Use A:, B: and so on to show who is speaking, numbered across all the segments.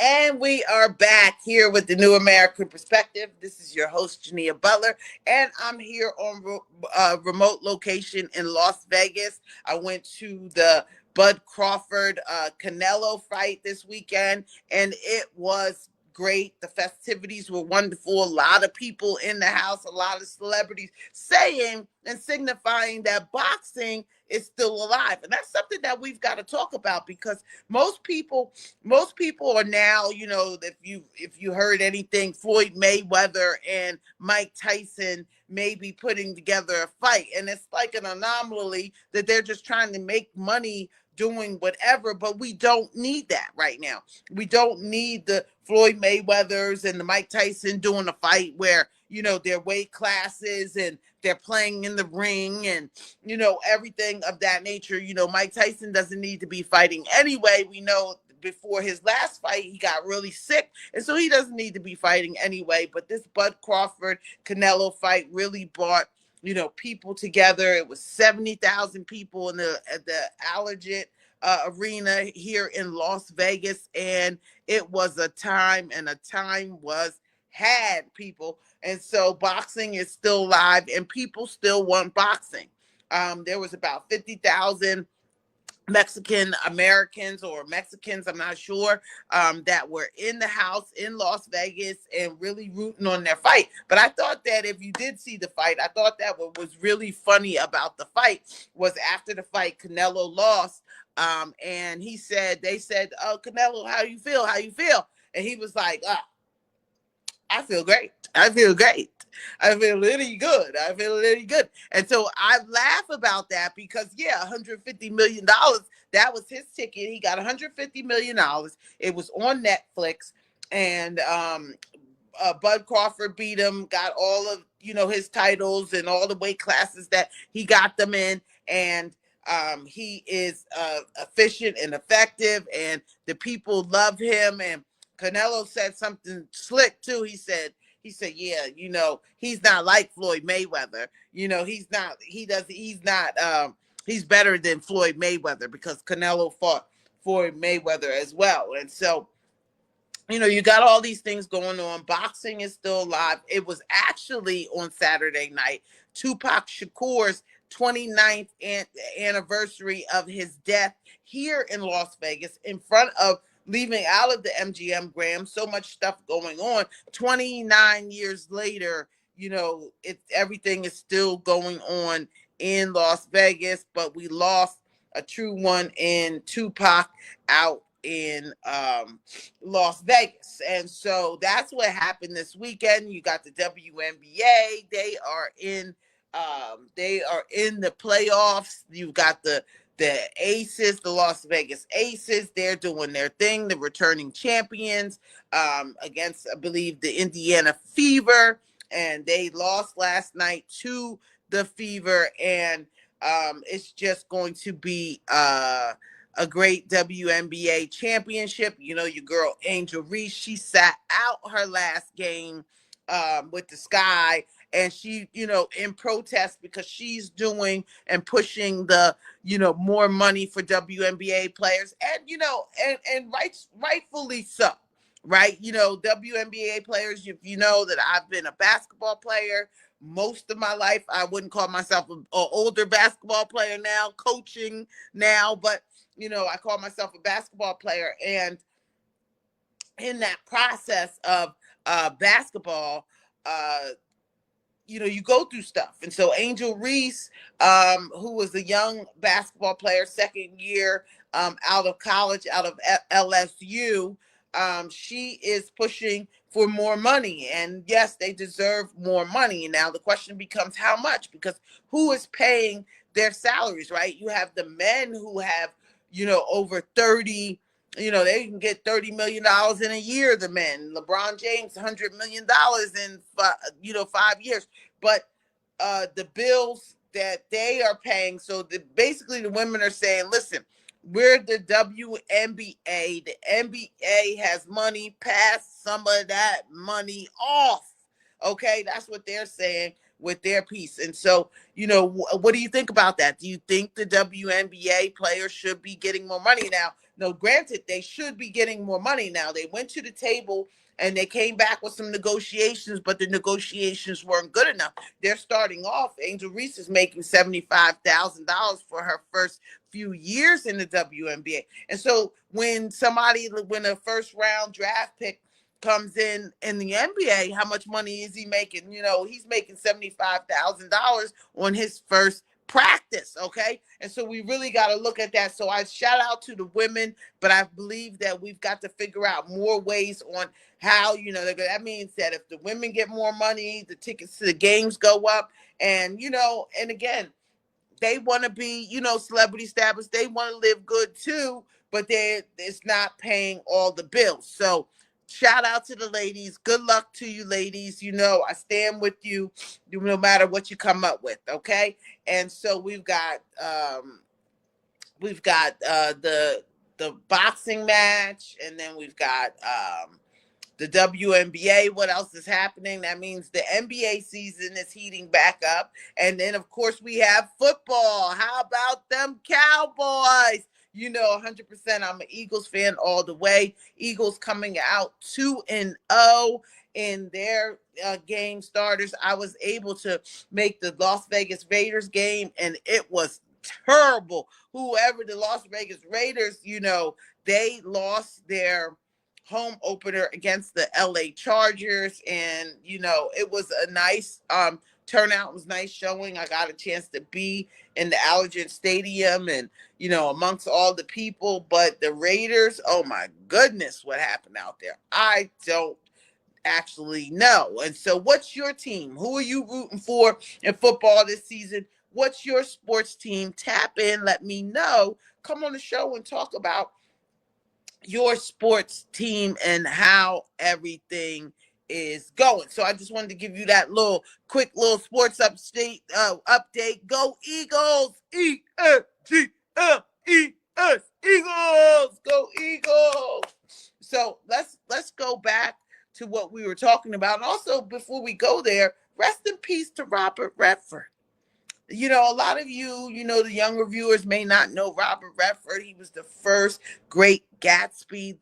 A: And we are back here with the New American Perspective. This is your host, Jania Butler, and I'm here on remote location in Las Vegas. I went to the Bud Crawford Canelo fight this weekend, and it was great. The festivities were wonderful. A lot of people in the house, a lot of celebrities saying and signifying that boxing is still alive. And that's something that we've got to talk about because most people most people are now, if you heard anything, Floyd Mayweather and Mike Tyson may be putting together a fight, and it's like an anomaly that they're just trying to make money doing whatever, but we don't need that right now. We don't need the Floyd Mayweathers and the Mike Tyson doing a fight where, their weight classes and they're playing in the ring and, everything of that nature. Mike Tyson doesn't need to be fighting anyway. We know before his last fight, he got really sick, and so he doesn't need to be fighting anyway. But this Bud Crawford Canelo fight really brought people together. It was 70,000 people in at the Allergent Arena here in Las Vegas, and it was a time, and a time was had, people. And so boxing is still alive, and people still want boxing. There was about 50,000 Mexican Americans or Mexicans, I'm not sure, that were in the house in Las Vegas and really rooting on their fight. But I thought that if you did see the fight, I thought that what was really funny about the fight was after the fight, Canelo lost. And they said, "Oh, Canelo, how you feel? How you feel?" And he was like, I feel great. I feel great. I feel really good. I feel really good. And so I laugh about that because, yeah, $150 million, that was his ticket. He got $150 million. It was on Netflix. And Bud Crawford beat him, got all of, his titles and all the weight classes that he got them in. And he is efficient and effective, and the people love him. And Canelo said something slick too. He said, yeah, he's not like Floyd Mayweather. He's better than Floyd Mayweather because Canelo fought Floyd Mayweather as well. And so, you got all these things going on. Boxing is still alive. It was actually on Saturday night, Tupac Shakur's 29th anniversary of his death here in Las Vegas, in front of, leaving out of the MGM Grand. So much stuff going on. 29 years later, everything is still going on in Las Vegas, but we lost a true one in Tupac out in Las Vegas. And so that's what happened this weekend. You got the WNBA. They are in the playoffs. You've got the Aces, the Las Vegas Aces. They're doing their thing. The returning champions against, I believe, the Indiana Fever, and they lost last night to the Fever. And it's just going to be a great WNBA championship. Your girl Angel Reese, she sat out her last game with the Sky, and she, in protest because she's doing and pushing the, more money for WNBA players, and rightfully so. Right, WNBA players. If you know that I've been a basketball player most of my life, I wouldn't call myself an older basketball player now, coaching now, but I call myself a basketball player. And in that process of basketball, you go through stuff. And so Angel Reese, who was a young basketball player, second year out of college, out of LSU, she is pushing for more money. And yes, they deserve more money. Now the question becomes how much, because who is paying their salaries, right? You have the men who have, over 30, they can get $30 million in a year, the men. LeBron James, $100 million in 5 years. But the bills that they are paying, so basically the women are saying, listen, we're the WNBA. The NBA has money, pass some of that money off. Okay, that's what they're saying with their piece. And so, what do you think about that? Do you think the WNBA players should be getting more money? Now, Now, granted, they should be getting more money now. They went to the table and they came back with some negotiations, but the negotiations weren't good enough. They're starting off. Angel Reese is making $75,000 for her first few years in the WNBA. And so when a first round draft pick comes in the NBA, how much money is he making? He's making $75,000 on his first practice. Okay. And so we really got to look at that. So I shout out to the women, but I believe that we've got to figure out more ways on how, that means that if the women get more money, the tickets to the games go up. And again, they want to be, celebrity status. They want to live good too, but it's not paying all the bills. So shout out to the ladies. Good luck to you, ladies. I stand with you no matter what you come up with. Okay. And so we've got the boxing match, and then we've got the WNBA. What else is happening? That means the NBA season is heating back up. And then, of course, we have football. How about them Cowboys? 100%. I'm an Eagles fan all the way. Eagles coming out 2-0 in their game starters. I was able to make the Las Vegas Raiders game, and it was terrible. Whoever the Las Vegas Raiders, they lost their home opener against the LA Chargers, and it was a nice turnout. It was nice showing. I got a chance to be in the Allegiant Stadium and amongst all the people, but the Raiders, oh my goodness, what happened out there? I don't actually know. And so what's your team? Who are you rooting for in football this season? What's your sports team? Tap in, let me know. Come on the show and talk about your sports team and how everything is going. So I just wanted to give you that quick little sports update. Go Eagles! E-N-G-L-E-S! Eagles! Go Eagles! So let's go back to what we were talking about. And also, before we go there, rest in peace to Robert Redford. A lot of you, the younger viewers may not know Robert Redford. He was the first great Gatsby,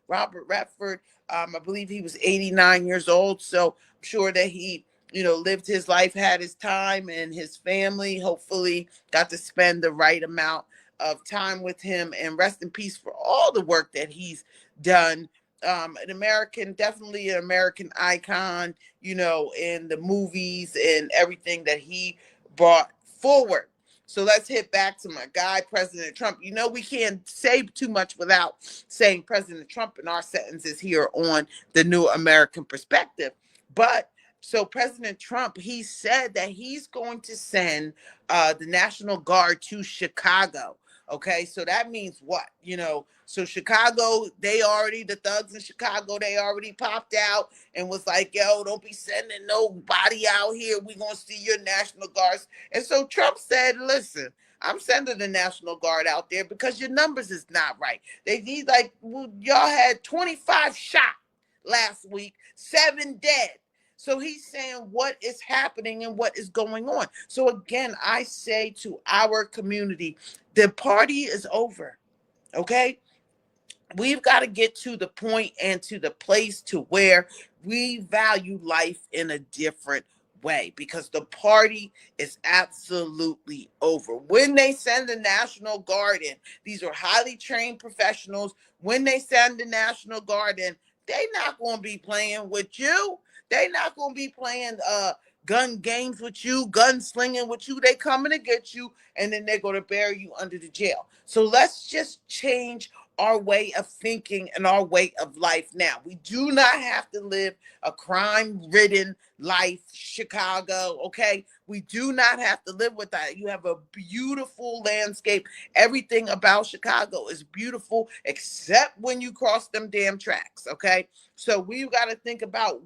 A: Robert Redford. I believe he was 89 years old. So I'm sure that he, lived his life, had his time, and his family hopefully got to spend the right amount of time with him. And rest in peace for all the work that he's done. Definitely an American icon, in the movies and everything that he brought forward. So let's hit back to my guy, President Trump. We can't say too much without saying President Trump in our sentences here on the New American Perspective. But so President Trump, he said that he's going to send the National Guard to Chicago. Okay, so that means what? So Chicago, the thugs in Chicago, they already popped out and was like, yo, don't be sending nobody out here. We're going to see your National Guards. And so Trump said, listen, I'm sending the National Guard out there because your numbers is not right. Y'all had 25 shot last week, 7 dead. So he's saying what is happening and what is going on. So again, I say to our community, the party is over. Okay. We've got to get to the point and to the place to where we value life in a different way, because the party is absolutely over. When they send the National Guard in, these are highly trained professionals. When they send the National Guard in, they're not going to be playing with you. They're not going to be playing gun games with you, gun slinging with you. They coming to get you, and then they're going to bury you under the jail. So let's just change our way of thinking and our way of life now. We do not have to live a crime-ridden life, Chicago, okay? We do not have to live with that. You have a beautiful landscape. Everything about Chicago is beautiful, except when you cross them damn tracks, okay? So we've got to think about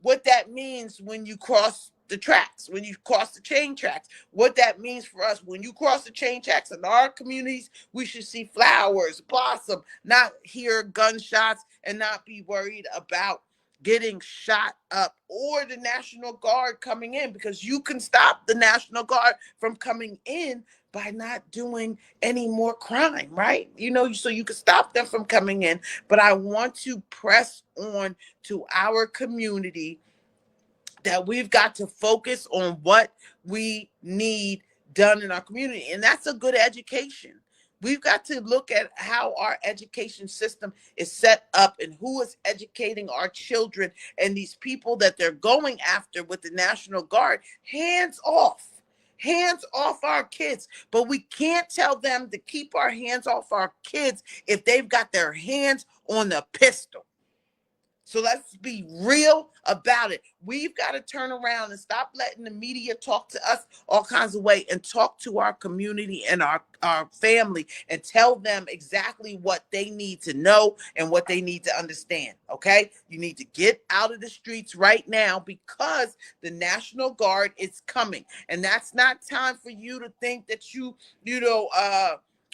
A: what that means when you cross the tracks, when you cross the chain tracks, what that means for us. When you cross the chain tracks in our communities, we should see flowers blossom, not hear gunshots, and not be worried about getting shot up or the National Guard coming in, because you can stop the National Guard from coming in by not doing any more crime, right? So you can stop them from coming in. But I want to press on to our community that we've got to focus on what we need done in our community, and that's a good education. We've got to look at how our education system is set up and who is educating our children, and these people that they're going after with the National Guard. Hands off our kids. But we can't tell them to keep our hands off our kids if they've got their hands on the pistol. So let's be real about it. We've got to turn around and stop letting the media talk to us all kinds of way, and talk to our community and our family and tell them exactly what they need to know and what they need to understand. Okay? You need to get out of the streets right now, because the National Guard is coming. And that's not time for you to think that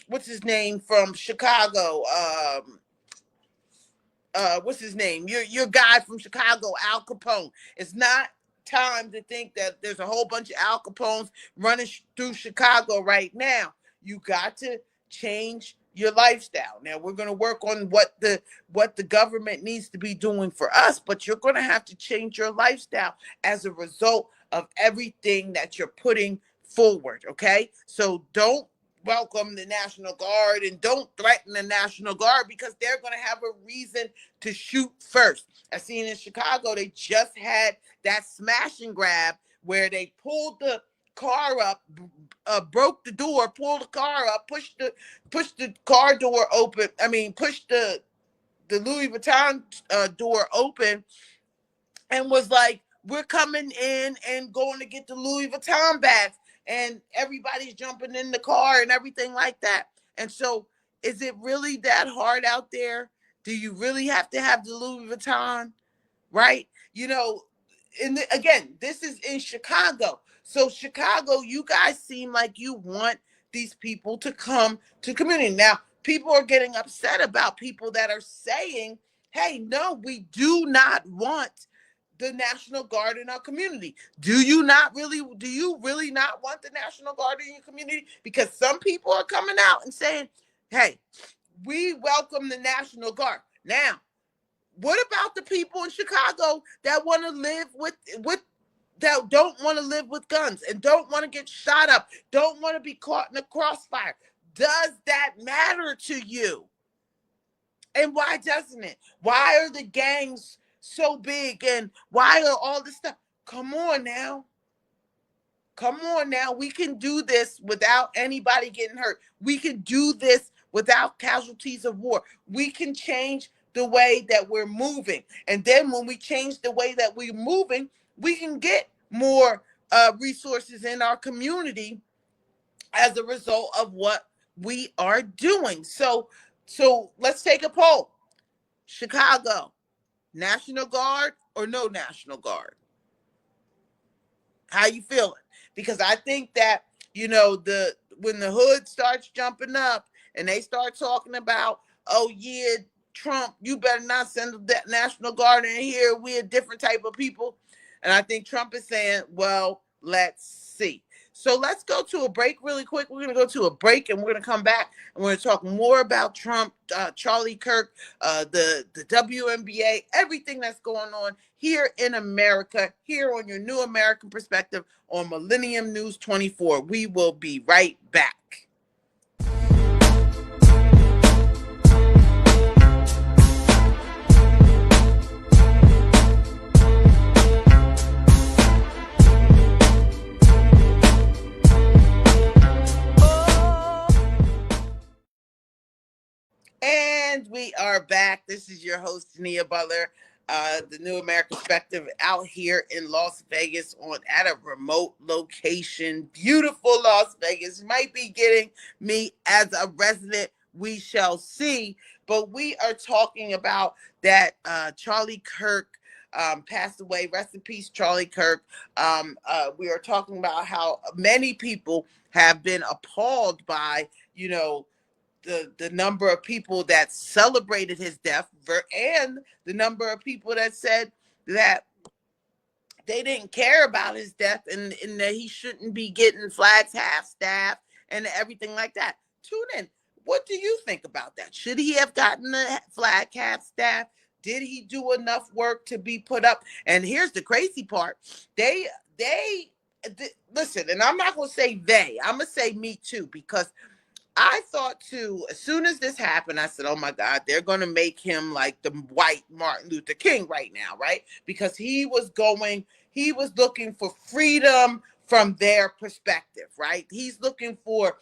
A: what's his name from Chicago? What's his name? Your guy from Chicago, Al Capone. It's not time to think that there's a whole bunch of Al Capones running through Chicago right now. You got to change your lifestyle. Now we're going to work on what the government needs to be doing for us, but you're going to have to change your lifestyle as a result of everything that you're putting forward. Okay, so don't welcome the National Guard and don't threaten the National Guard, because they're going to have a reason to shoot first. I seen in Chicago, they just had that smash and grab where they pulled the car up, broke the door, pulled the car up, pushed the car door open. I mean, pushed the Louis Vuitton door open, and was like, we're coming in and going to get the Louis Vuitton bags. And everybody's jumping in the car and everything like that. And so, is it really that hard out there? Do you really have to have the Louis Vuitton? Right? Again, this is in Chicago. So Chicago, you guys seem like you want these people to come to community. Now, people are getting upset about people that are saying, hey, no, we do not want the National Guard in our community. Do you really not want the National Guard in your community? Because some people are coming out and saying, hey, we welcome the National Guard. Now, what about the people in Chicago that want to live with that don't want to live with guns and don't want to get shot up, don't want to be caught in a crossfire? Does that matter to you? And why doesn't it? Why are the gangs so big, and why are all this stuff? Come on now. Come on now. We can do this without anybody getting hurt. We can do this without casualties of war. We can change the way that we're moving. And then when we change the way that we're moving, we can get more resources in our community as a result of what we are doing. So let's take a poll. Chicago, National Guard or no National Guard? How you feeling? Because I think that, when the hood starts jumping up and they start talking about, oh yeah, Trump, you better not send that National Guard in here. We're a different type of people. And I think Trump is saying, well, let's see. So let's go to a break really quick. We're going to go to a break, and we're going to come back, and we're going to talk more about Trump, Charlie Kirk, the WNBA, everything that's going on here in America, here on your New American Perspective on Millennium News 24. We will be right back. And we are back. This is your host, Nia Butler, the New American Perspective, out here in Las Vegas at a remote location. Beautiful Las Vegas. Might be getting me as a resident. We shall see. But we are talking about that Charlie Kirk passed away. Rest in peace, Charlie Kirk. We are talking about how many people have been appalled by, the number of people that celebrated his death and the number of people that said, that they didn't care about his death, and that he shouldn't be getting flags half staff and everything like that. Tune in. What do you think about that? Should he have gotten the flag half staff? Did he do enough work to be put up? And here's the crazy part. They listen, and I'm not going to say they. I'm going to say me too, because I thought too, as soon as this happened, I said, oh my God, they're going to make him like the white Martin Luther King right now, right? Because he was looking for freedom from their perspective, right? He's looking for,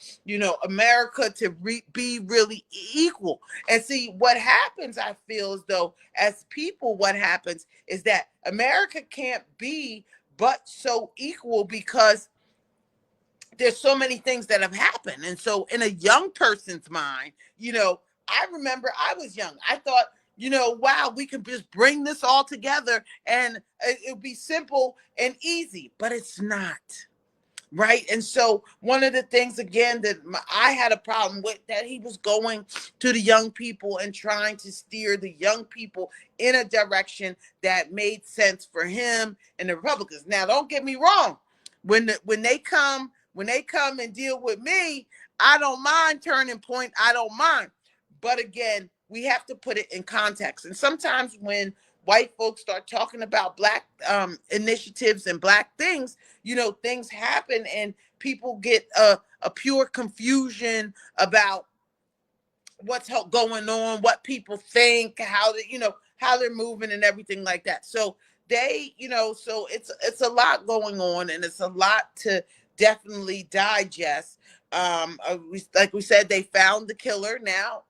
A: America to be really equal. And see, what happens, I feel as though, as people, what happens is that America can't be but so equal because there's so many things that have happened. And so in a young person's mind, I remember I was young. I thought, wow, we can just bring this all together and it would be simple and easy, but it's not. Right. And so one of the things, again, that I had a problem with, that he was going to the young people and trying to steer the young people in a direction that made sense for him and the Republicans. Now, don't get me wrong. When they come and deal with me, I don't mind turning point. I don't mind. But again, we have to put it in context. And sometimes when white folks start talking about black initiatives and black things, things happen and people get a pure confusion about what's going on, what people think, how they're moving and everything like that. So so it's a lot going on, and it's a lot to definitely digest. Like we said, they found the killer. Now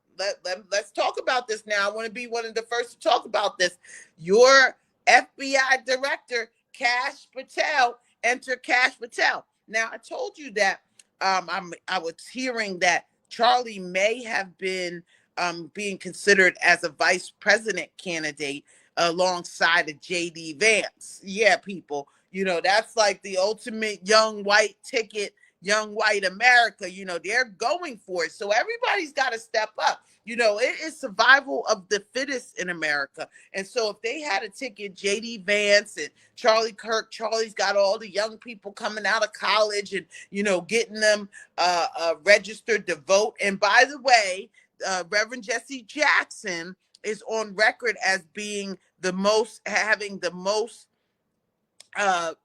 A: let's talk about this. Now I want to be one of the first to talk about this. Your FBI director, Kash Patel, enter Kash Patel. Now I told you that I was hearing that Charlie may have been being considered as a vice president candidate alongside of J.D. Vance. Yeah, people, that's like the ultimate young white ticket, young white America. They're going for it. So everybody's got to step up. It is survival of the fittest in America. And so if they had a ticket, J.D. Vance and Charlie Kirk, Charlie's got all the young people coming out of college and, getting them registered to vote. And by the way, Reverend Jesse Jackson is on record as having the most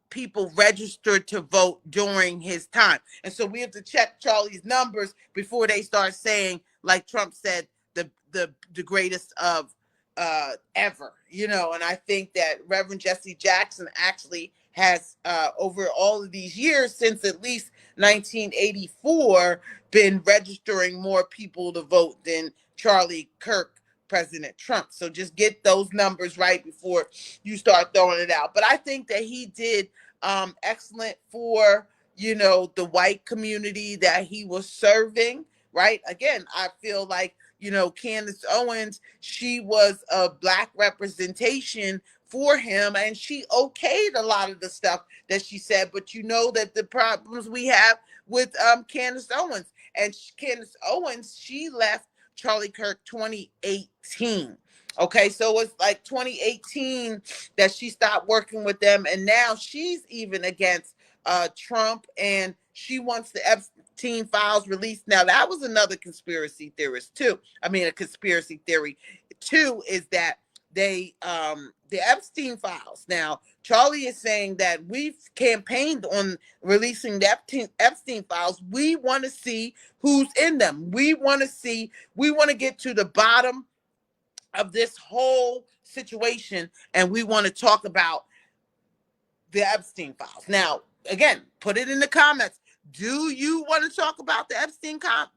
A: people registered to vote during his time. And so we have to check Charlie's numbers before they start saying, like Trump said, the greatest of ever, and I think that Reverend Jesse Jackson actually has over all of these years, since at least 1984, been registering more people to vote than Charlie Kirk, President Trump. So just get those numbers right before you start throwing it out. But I think that he did excellent for, the white community that he was serving, right? Again, I feel like, Candace Owens, she was a black representation for him, and she okayed a lot of the stuff that she said. But that the problems we have with Candace Owens, and Candace Owens, she left Charlie Kirk 2018. Okay, so it's like 2018 that she stopped working with them, and now she's even against Trump, and she wants the Epstein files released. Now that was another conspiracy theorist too. I mean, a conspiracy theory too is that the Epstein files. Now Charlie is saying that we've campaigned on releasing the Epstein files. We want to see who's in them. We want to get to the bottom of this whole situation, and we want to talk about the Epstein files. Now, again, put it in the comments. Do you want to talk about the Epstein files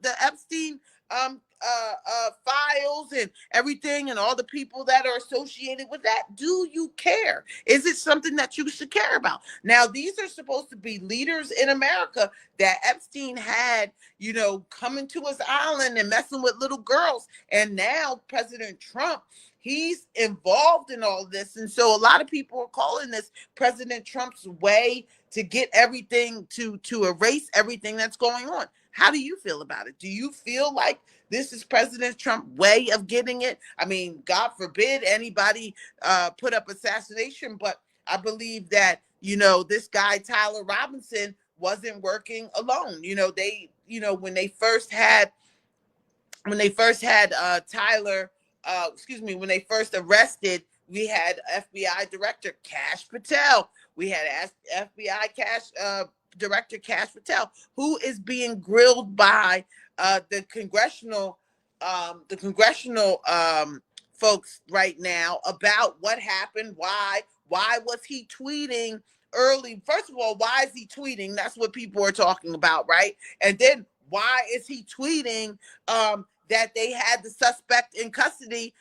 A: and everything, and all the people that are associated with that? Do you care? Is it something that you should care about? Now, these are supposed to be leaders in America that Epstein had, coming to his island and messing with little girls. And now President Trump, he's involved in all this. And so a lot of people are calling this President Trump's way to get everything, to erase everything that's going on. How do you feel about it? Do you feel like this is President Trump's way of getting it. I mean, God forbid anybody put up assassination, but I believe that, this guy, Tyler Robinson, wasn't working alone. When they first had Tyler, when they first arrested, we had FBI Director Kash Patel. We had FBI Director Kash Patel, who is being grilled by the congressional folks right now about what happened. Why was he tweeting early? First of all, why is he tweeting? That's what people are talking about, right? And then why is he tweeting that they had the suspect in custody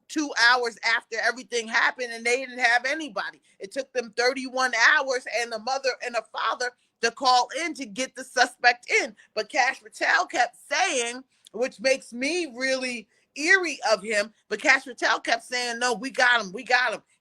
A: 2 hours after everything happened, and they didn't have anybody? It took them 31 hours and the mother and the father to call in to get the suspect in. But Kash Patel kept saying, which makes me really eerie of him, but Kash Patel kept saying, no, we got him,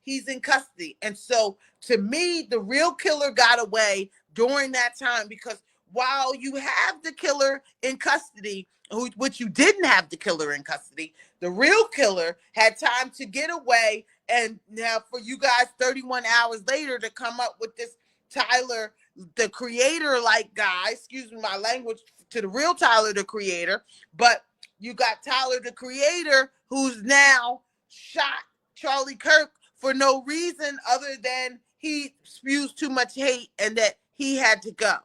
A: he's in custody. And so to me, the real killer got away during that time, because while you have the killer in custody, which you didn't have the killer in custody, the real killer had time to get away. And now for you guys 31 hours later to come up with this Tyler, the creator, like guy, excuse me my language, to the real Tyler, the creator, but you got Tyler, the creator, who's now shot Charlie Kirk for no reason other than he spews too much hate and that he had to go.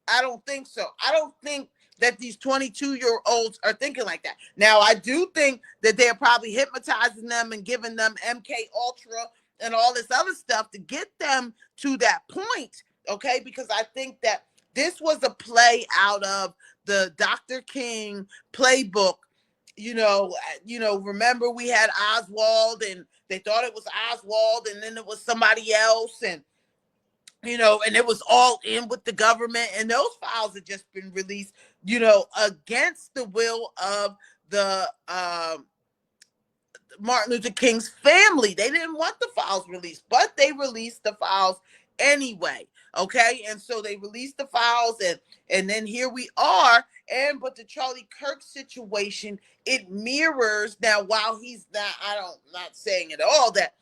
A: I don't think so. I don't think that these 22-year-olds are thinking like that. Now, I do think that they're probably hypnotizing them and giving them MK Ultra and all this other stuff to get them to that point, okay? Because I think that this was a play out of the Dr. King playbook. Remember we had Oswald, and they thought it was Oswald, and then it was somebody else, and it was all in with the government, and those files had just been released, against the will of the Martin Luther King's family. They didn't want the files released, but they released the files anyway. Okay. And so they released the files, and then here we are. But the Charlie Kirk situation, it mirrors now, while he's not saying at all that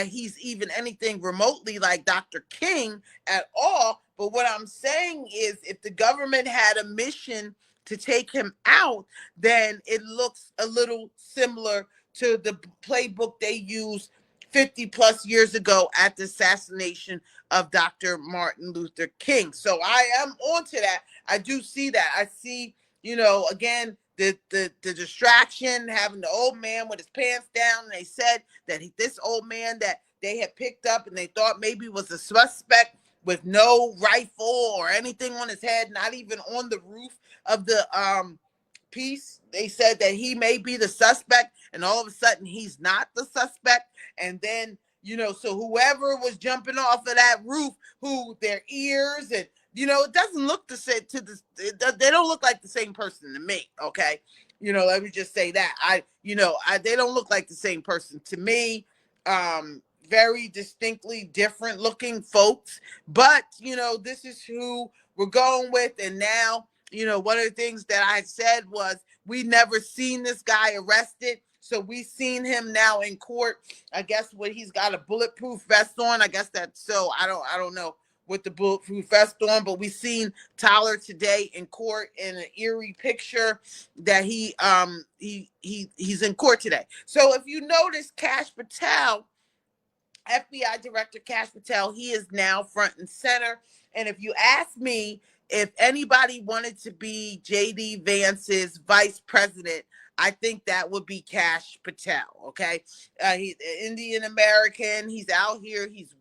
A: he's even anything remotely like Dr. King at all. But what I'm saying is, if the government had a mission to take him out, then it looks a little similar to the playbook they used 50 plus years ago at the assassination of Dr. Martin Luther King. So I am onto that. I do see that. I see, again, the distraction, having the old man with his pants down. And they said that this old man that they had picked up and they thought maybe was a suspect with no rifle or anything on his head, not even on the roof of the piece. They said that he may be the suspect, and all of a sudden he's not the suspect. And then, so whoever was jumping off of that roof, who their ears and, it doesn't look the same they don't look like the same person to me. Okay. Let me just say that they don't look like the same person to me. Very distinctly different looking folks, but this is who we're going with. And now, one of the things that I said was, we never seen this guy arrested. So we seen him now in court. I guess he's got a bulletproof vest on. I guess that's so. I don't know with the bulletproof vest on, but we seen Tyler today in court in an eerie picture that he's in court today. So if you notice, Kash Patel, FBI Director Kash Patel, he is now front and center. And if you ask me, if anybody wanted to be J.D. Vance's vice president, I think that would be Kash Patel. Okay. He's Indian American. He's out here. He's,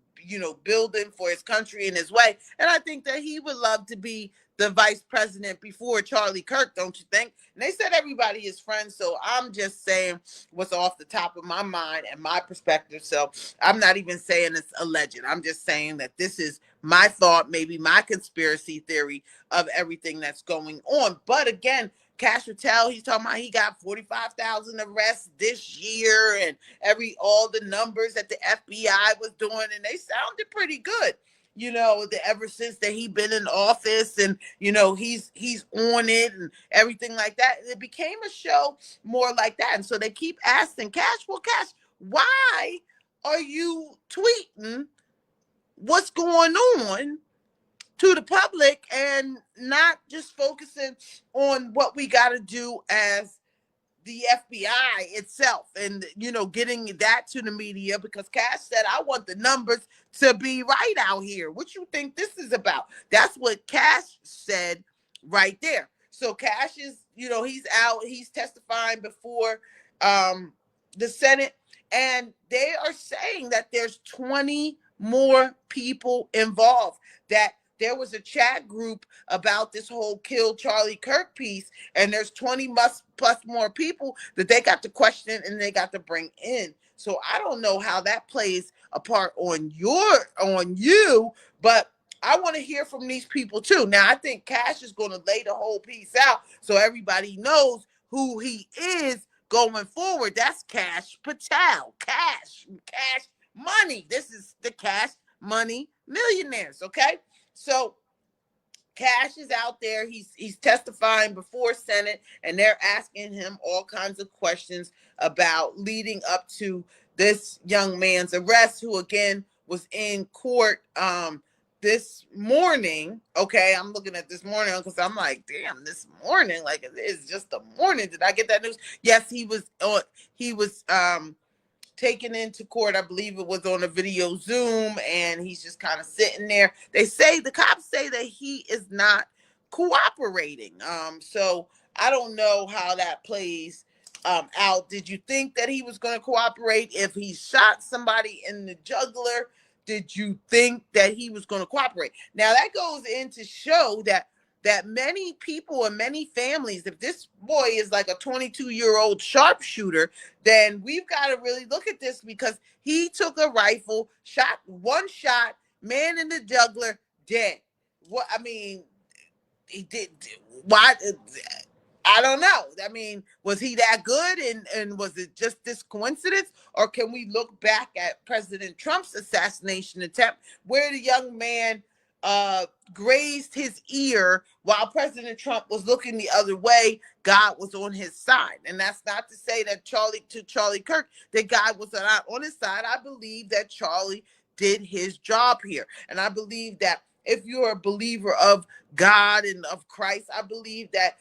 A: building for his country in his way. And I think that he would love to be the vice president before Charlie Kirk, don't you think? And they said everybody is friends. So I'm just saying what's off the top of my mind and my perspective. So I'm not even saying it's alleged. I'm just saying that this is my thought, maybe my conspiracy theory of everything that's going on. But again, Kash Patel, he's talking about he got 45,000 arrests this year, and all the numbers that the FBI was doing, and they sounded pretty good. ever since that he been in office, and he's on it and everything like that. It became a show more like that. And so they keep asking Cash, well, Cash, why are you tweeting what's going on to the public and not just focusing on what we got to do as the FBI itself, and getting that to the media? Because Cash said, I want the numbers to be right out here. What you think this is about? That's what Cash said right there. So Cash is, he's out, he's testifying before the Senate, and they are saying that there's 20 more people involved, that there was a chat group about this whole Kill Charlie Kirk piece, and there's 20 plus more people that they got to question and they got to bring in. So I don't know how that plays a part on you, but I want to hear from these people too. Now, I think Cash is going to lay the whole piece out so everybody knows who he is going forward. That's Cash Patel. Cash money. This is the Cash Money Millionaires, okay? So Cash is out there. He's testifying before Senate, and they're asking him all kinds of questions about leading up to this young man's arrest, who again was in court this morning. Okay, I'm looking at this morning because I'm like, damn, this morning, like it is just the morning. Did I get that news? Yes, he was taken into court. I believe it was on a video Zoom, and he's just kind of sitting there. The cops say that he is not cooperating. So I don't know how that plays out. Did you think that he was going to cooperate if he shot somebody in the jugular? Did you think that he was going to cooperate? Now that goes in to show that many people and many families, if this boy is like a 22-year-old sharpshooter, then we've got to really look at this, because he took a rifle, shot one shot, man in the jugular, dead. What I mean, he did. Why? I don't know. I mean, was he that good, and was it just this coincidence? Or can we look back at President Trump's assassination attempt, where the young man grazed his ear while President Trump was looking the other way? God was on his side. And that's not to say that Charlie Kirk, that God was not on his side. I believe that Charlie did his job here. And I believe that if you're a believer of God and of Christ, I believe that,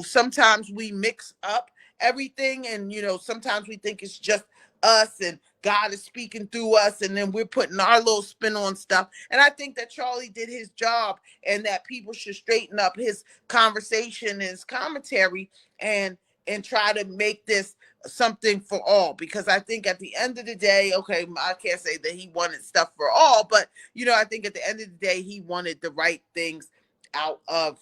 A: sometimes we mix up everything, and, sometimes we think it's just us and God is speaking through us, and then we're putting our little spin on stuff. And I think that Charlie did his job, and that people should straighten up his conversation and his commentary, and try to make this something for all. Because I think at the end of the day, okay, I can't say that he wanted stuff for all, but I think at the end of the day, he wanted the right things out of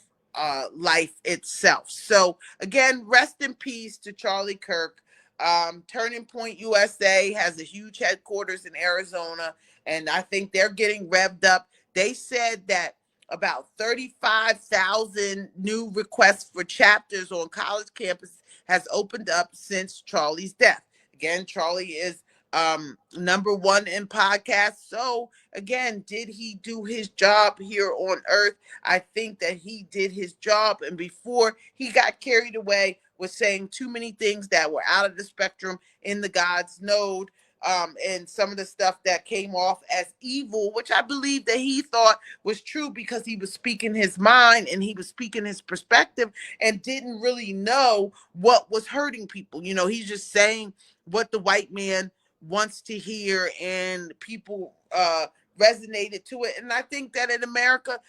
A: life itself. So again, rest in peace to Charlie Kirk. Turning Point USA has a huge headquarters in Arizona, and I think they're getting revved up. They said that about 35,000 new requests for chapters on college campus has opened up since Charlie's death. Again, Charlie is number one in podcasts. So again, did he do his job here on earth? I think that he did his job, and before he got carried away with saying too many things that were out of the spectrum in the God's node, and some of the stuff that came off as evil, which I believe that he thought was true, because he was speaking his mind and he was speaking his perspective, and didn't really know what was hurting people. He's just saying what the white man wants to hear, and people resonated to it. And I think that in America,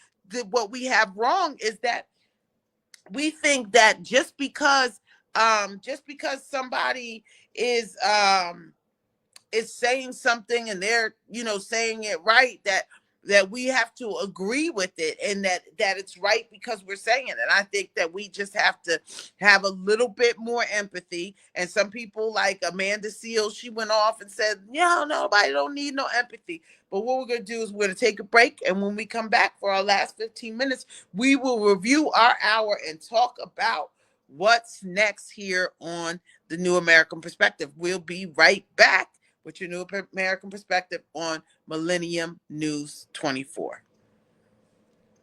A: what we have wrong is that we think that just because somebody is saying something, and they're saying it right, that we have to agree with it, and that it's right because we're saying it. And I think that we just have to have a little bit more empathy. And some people, like Amanda Seals, she went off and said, nobody don't need no empathy. But what we're going to do is we're going to take a break, and when we come back for our last 15 minutes, we will review our hour and talk about what's next here on the New American Perspective. We'll be right back with your New American Perspective on Millennium News 24.